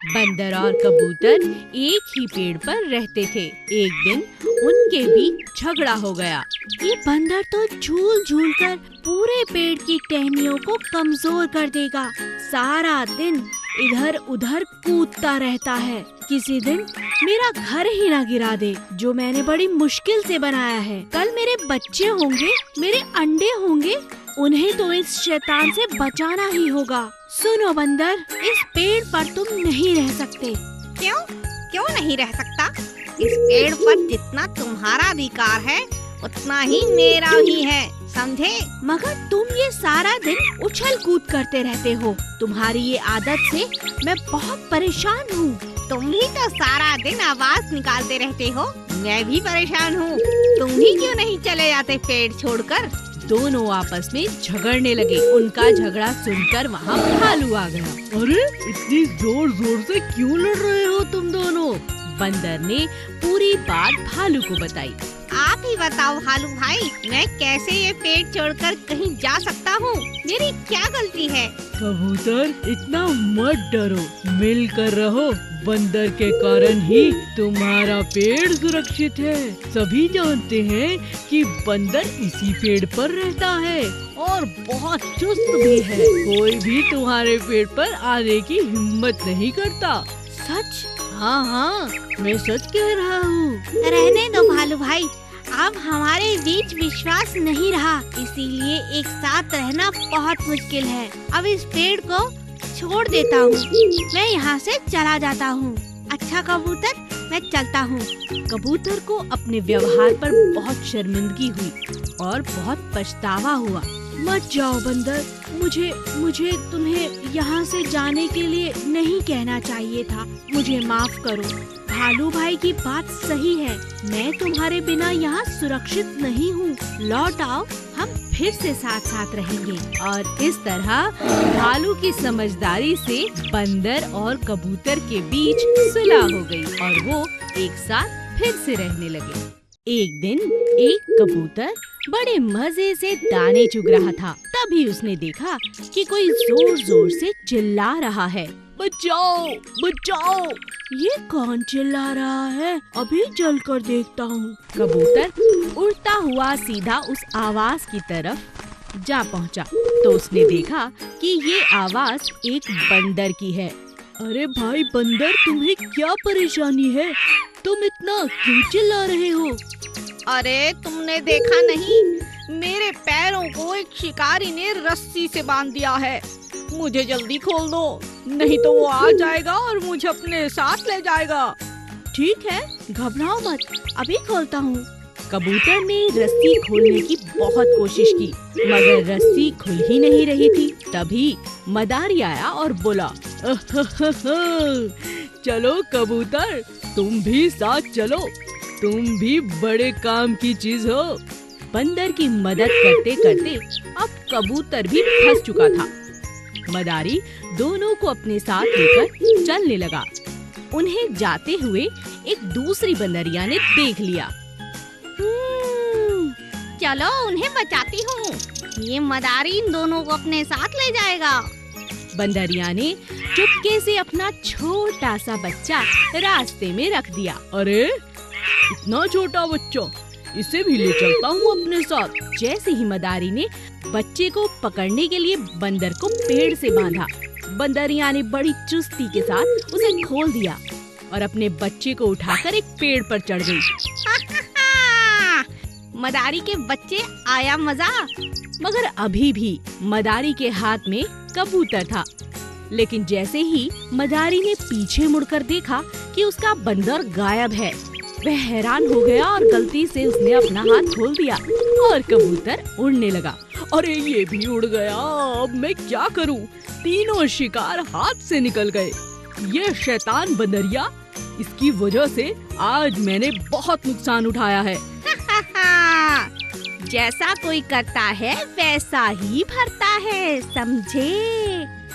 बंदर और कबूतर एक ही पेड़ पर रहते थे। एक दिन उनके बीच झगड़ा हो गया। ये बंदर तो झूल झूल कर पूरे पेड़ की टहनियों को कमजोर कर देगा। सारा दिन इधर उधर कूदता रहता है। किसी दिन मेरा घर ही ना गिरा दे, जो मैंने बड़ी मुश्किल से बनाया है। कल मेरे बच्चे होंगे, मेरे अंडे होंगे, उन्हें तो इस शैतान से बचाना ही होगा। सुनो बंदर, इस पेड़ पर तुम नहीं रह सकते। क्यों? क्यों नहीं रह सकता? इस पेड़ पर जितना तुम्हारा अधिकार है उतना ही मेरा भी है, समझे? मगर तुम ये सारा दिन उछल कूद करते रहते हो। तुम्हारी ये आदत से मैं बहुत परेशान हूँ। तुम भी तो सारा दिन आवाज निकालते रहते हो। मैं भी परेशान हूँ। तुम भी क्यों नहीं चले जाते पेड़ छोड़कर? दोनों आपस में झगड़ने लगे। उनका झगड़ा सुनकर वहाँ भालू आ गया। अरे इतनी जोर जोर से क्यों लड़ रहे हो तुम दोनों? बंदर ने पूरी बात भालू को बताई। आप ही बताओ भालू भाई, मैं कैसे ये पेड़ छोड़कर कहीं जा सकता हूँ? मेरी क्या गलती है? कबूतर इतना मत डरो, मिलकर रहो। बंदर के कारण ही तुम्हारा पेड़ सुरक्षित है। सभी जानते हैं कि बंदर इसी पेड़ पर रहता है और बहुत चुस्त भी है। कोई भी तुम्हारे पेड़ पर आने की हिम्मत नहीं करता। सच? हाँ हाँ, मैं सच कह रहा हूँ। रहने दो भालू भाई, अब हमारे बीच विश्वास नहीं रहा, इसीलिए एक साथ रहना बहुत मुश्किल है। अब इस पेड़ को छोड़ देता हूँ, मैं यहाँ से चला जाता हूँ। अच्छा कबूतर, मैं चलता हूँ। कबूतर को अपने व्यवहार पर बहुत शर्मिंदगी हुई और बहुत पछतावा हुआ। मत जाओ बंदर, मुझे तुम्हें यहाँ से जाने के लिए नहीं कहना चाहिए था। मुझे माफ करो। भालू भाई की बात सही है, मैं तुम्हारे बिना यहाँ सुरक्षित नहीं हूँ। लौट आओ, हम फिर से साथ साथ रहेंगे। और इस तरह भालू की समझदारी से बंदर और कबूतर के बीच सुलह हो गई और वो एक साथ फिर से रहने लगे। एक दिन एक कबूतर बड़े मजे से दाने चुग रहा था। तभी उसने देखा कि कोई जोर जोर से चिल्ला रहा है, बचाओ बचाओ। ये कौन चिल्ला रहा है? अभी चल कर देखता हूँ। कबूतर उड़ता हुआ सीधा उस आवाज की तरफ जा पहुँचा तो उसने देखा कि ये आवाज एक बंदर की है। अरे भाई बंदर, तुम्हें क्या परेशानी है? तुम इतना क्यों चिल्ला रहे हो? अरे तुमने देखा नहीं, मेरे पैरों को एक शिकारी ने रस्सी से बांध दिया है। मुझे जल्दी खोल दो, नहीं तो वो आ जाएगा और मुझे अपने साथ ले जाएगा। ठीक है, घबराओ मत, अभी खोलता हूँ। कबूतर ने रस्सी खोलने की बहुत कोशिश की मगर रस्सी खुल ही नहीं रही थी। तभी मदारी आया और बोला, चलो कबूतर, तुम भी साथ चलो, तुम भी बड़े काम की चीज हो। बंदर की मदद करते करते अब कबूतर भी फंस चुका था। मदारी दोनों को अपने साथ लेकर चलने लगा। उन्हें जाते हुए एक दूसरी बंदरिया ने देख लिया। चलो उन्हें बचाती हूँ, ये मदारी इन दोनों को अपने साथ ले जाएगा। बंदरिया ने चुपके से अपना छोटा सा बच्चा रास्ते में रख दिया। अरे इतना छोटा बच्चा, इसे भी ले चलता हूँ अपने साथ। जैसे ही मदारी ने बच्चे को पकड़ने के लिए बंदर को पेड़ से बांधा, बंदरिया ने बड़ी चुस्ती के साथ उसे खोल दिया और अपने बच्चे को उठाकर एक पेड़ पर चढ़ गई। मदारी के बच्चे, आया मजा। मगर अभी भी मदारी के हाथ में कबूतर था। लेकिन जैसे ही मदारी ने पीछे मुड़कर देखा कि उसका बंदर गायब है, वह हैरान हो गया और गलती से उसने अपना हाथ खोल दिया और कबूतर उड़ने लगा। अरे ये भी उड़ गया, अब मैं क्या करूं? तीनों शिकार हाथ से निकल गए। ये शैतान बंदरिया, इसकी वजह से आज मैंने बहुत नुकसान उठाया है। जैसा कोई करता है वैसा ही भरता है, समझे?